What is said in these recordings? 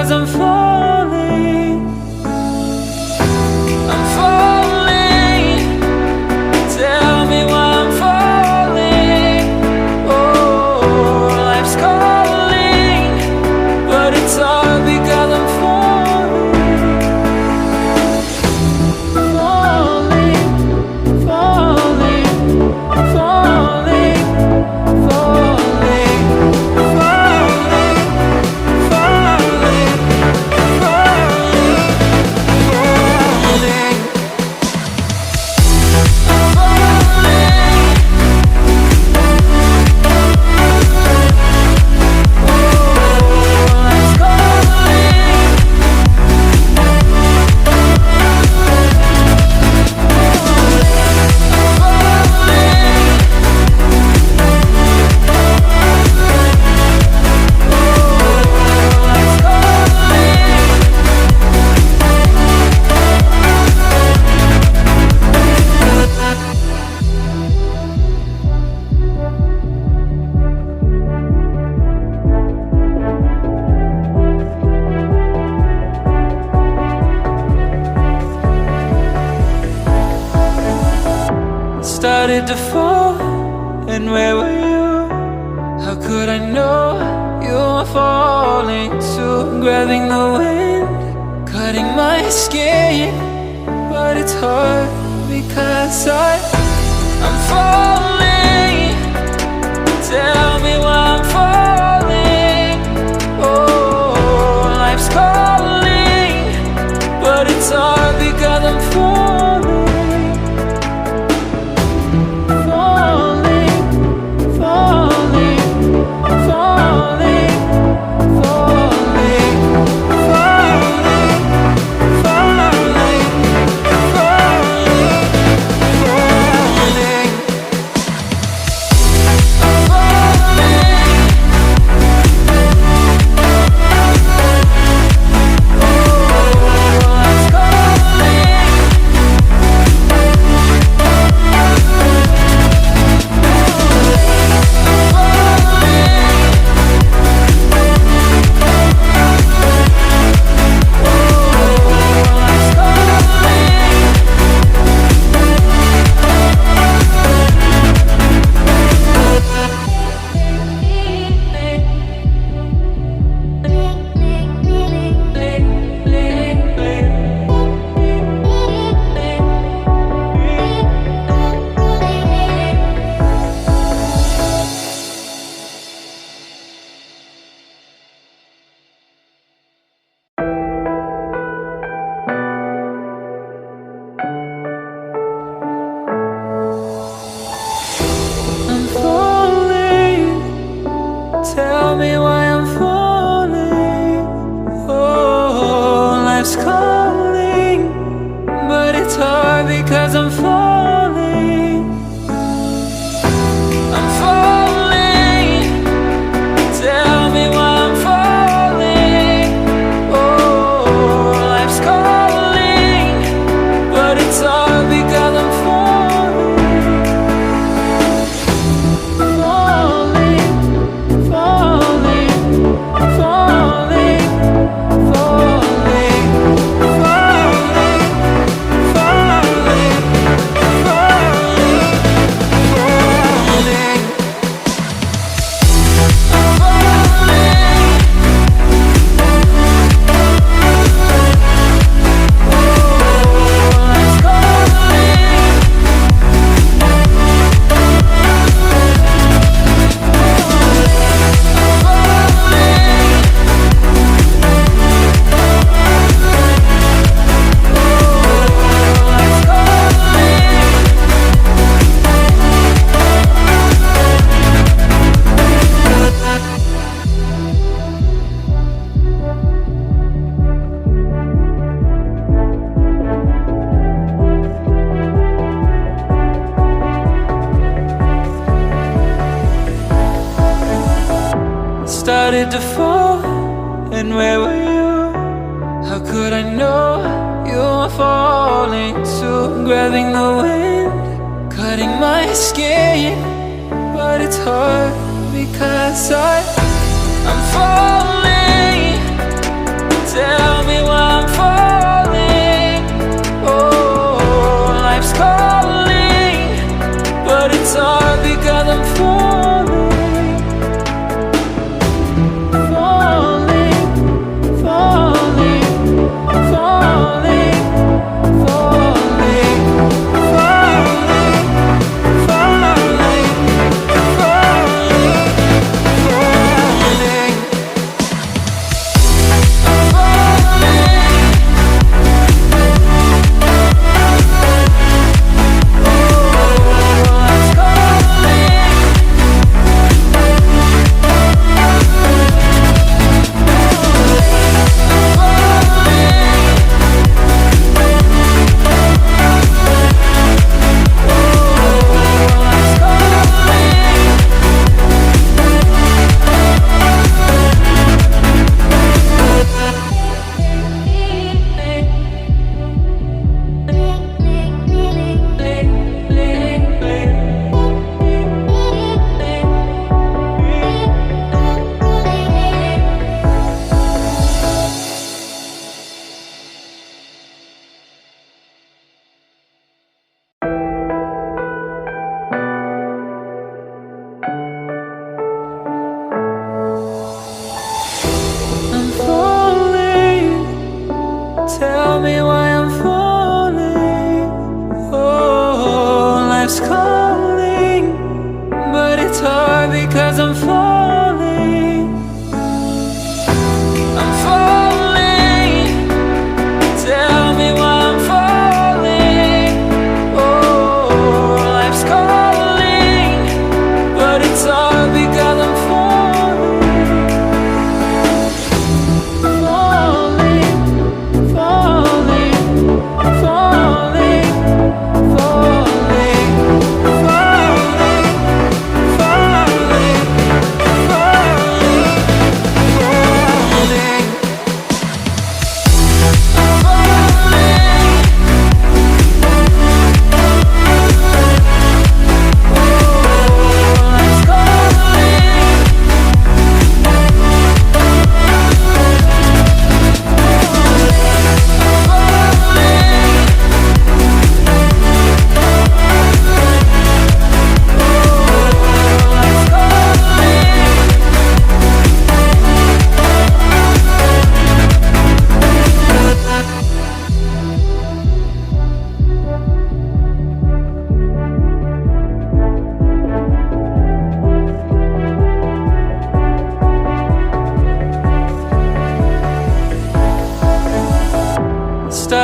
because I'm falling. I'm falling. Tell me why I'm falling. Oh, life's calling, but it's all because I'm falling. Falling, falling, falling, falling, falling, falling, falling, started to fall, and where were you? How could I know you were falling too? Grabbing the wind, cutting my skin, but it's hard because I'm falling. Tell me why I'm falling. Oh, life's calling, but it's hard because I'm falling. Tell me why I'm falling. Oh, life's calling, but it's hard because I'm falling. I'm falling. Tell me why I'm falling. Oh, life's calling, but it's hard because I'm falling. Started to fall, and where were you? How could I know you were falling too? Grabbing the wind, cutting my skin, but it's hard because I'm falling.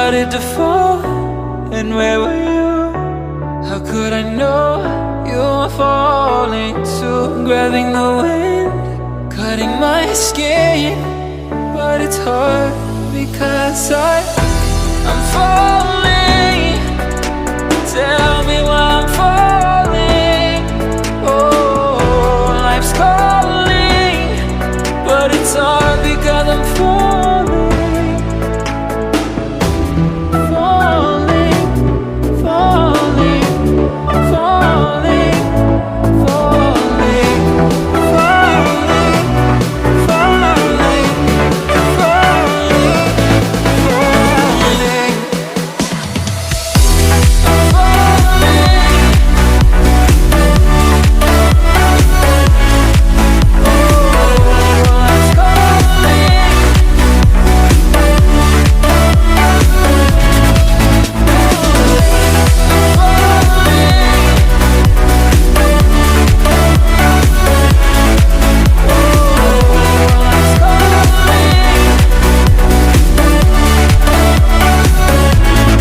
started to fall, and where were you? How could I know you were falling too? Grabbing the wind, cutting my skin, but it's hard because I'm falling. Tell